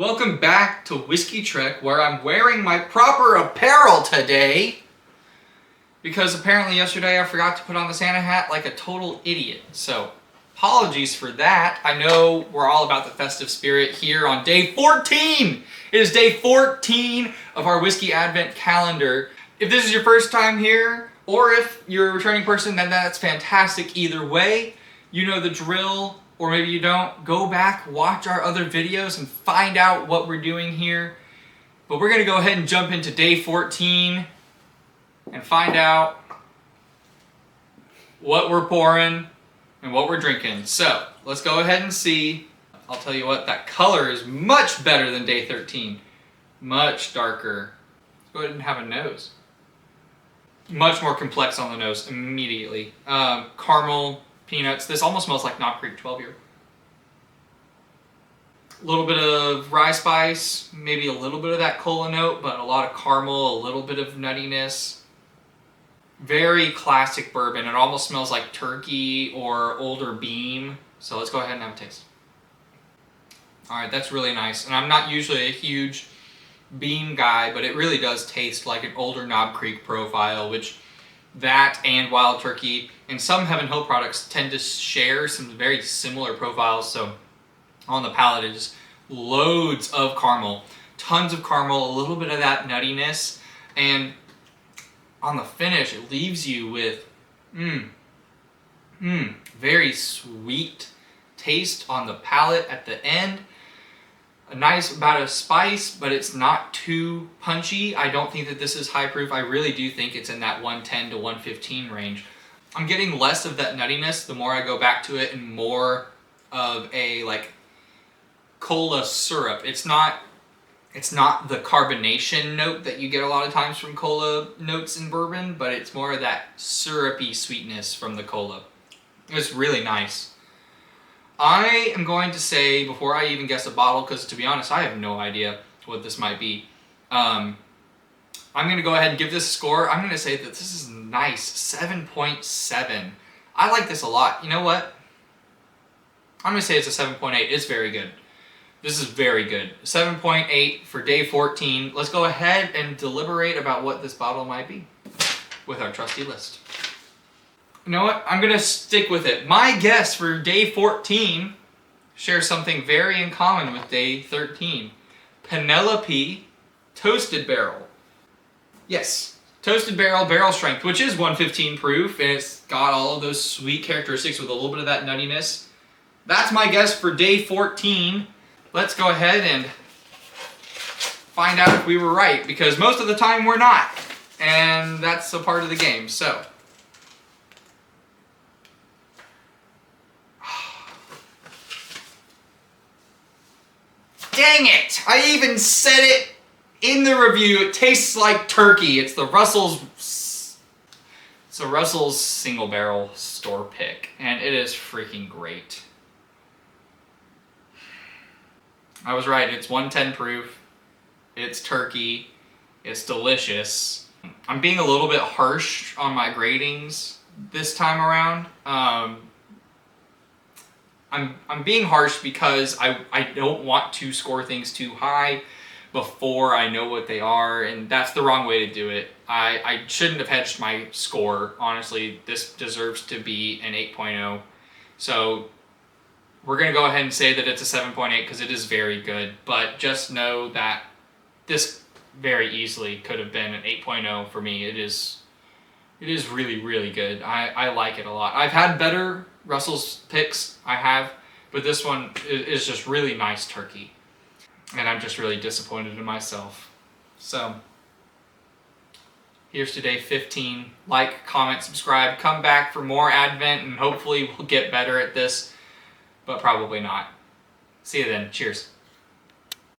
Welcome back to Whiskey Trek, where I'm wearing my proper apparel today. Because apparently yesterday I forgot to put on the Santa hat like a total idiot. So, apologies for that. I know we're all about the festive spirit here on day 14! It is day 14 of our Whiskey Advent calendar. If this is your first time here, or if you're a returning person, then that's fantastic either way. You know the drill. Or maybe you don't, go back, watch our other videos and find out what we're doing here. But we're gonna go ahead and jump into day 14 and find out what we're pouring and what we're drinking. So, let's go ahead and see. I'll tell you what, that color is much better than day 13. Much darker. Let's go ahead and have a nose. Much more complex on the nose immediately. Caramel, peanuts. This almost smells like Knob Creek 12-year. A little bit of rye spice, maybe a little bit of that cola note, but a lot of caramel, a little bit of nuttiness. Very classic bourbon. It almost smells like turkey or older beam. So let's go ahead and have a taste. Alright, that's really nice. And I'm not usually a huge beam guy, but it really does taste like an older Knob Creek profile, which that and Wild Turkey and some Heaven Hill products tend to share some very similar profiles. So on the palate, it is loads of caramel, tons of caramel, a little bit of that nuttiness, and on the finish, it leaves you with very sweet taste on the palate at the end. A nice amount of spice, but it's not too punchy. I don't think that this is high proof. I really do think it's in that 110 to 115 range. I'm getting less of that nuttiness the more I go back to it, and more of a like cola syrup. It's not the carbonation note that you get a lot of times from cola notes in bourbon, but it's more of that syrupy sweetness from the cola. It's really nice. I am going to say, before I even guess a bottle, because to be honest, I have no idea what this might be. I'm going to go ahead and give this a score. I'm going to say that this is nice. 7.7. I like this a lot. You know what? I'm going to say it's a 7.8. It's very good. This is very good. 7.8 for day 14. Let's go ahead and deliberate about what this bottle might be with our trusty list. You know what? I'm going to stick with it. My guess for day 14 shares something very in common with day 13. Penelope Toasted Barrel. Yes, Toasted Barrel, barrel strength, which is 115 proof, and it's got all of those sweet characteristics with a little bit of that nuttiness. That's my guess for day 14. Let's go ahead and find out if we were right, because most of the time we're not. And that's a part of the game, so. Dang it! I even said it in the review. It tastes like turkey. It's the Russell's single barrel store pick, and it is freaking great. I was right. It's 110 proof. It's turkey. It's delicious. I'm being a little bit harsh on my gradings this time around. I'm being harsh because I don't want to score things too high before I know what they are, and that's the wrong way to do it. I shouldn't have hedged my score. Honestly, this deserves to be an 8.0. So we're going to go ahead and say that it's a 7.8 because it is very good, but just know that this very easily could have been an 8.0 for me. It is really, really good. I like it a lot. I've had better Russell's picks, I have, but this one is just really nice turkey. And I'm just really disappointed in myself. So, here's to day 15. Like, comment, subscribe, come back for more Advent, and hopefully we'll get better at this, but probably not. See you then. Cheers.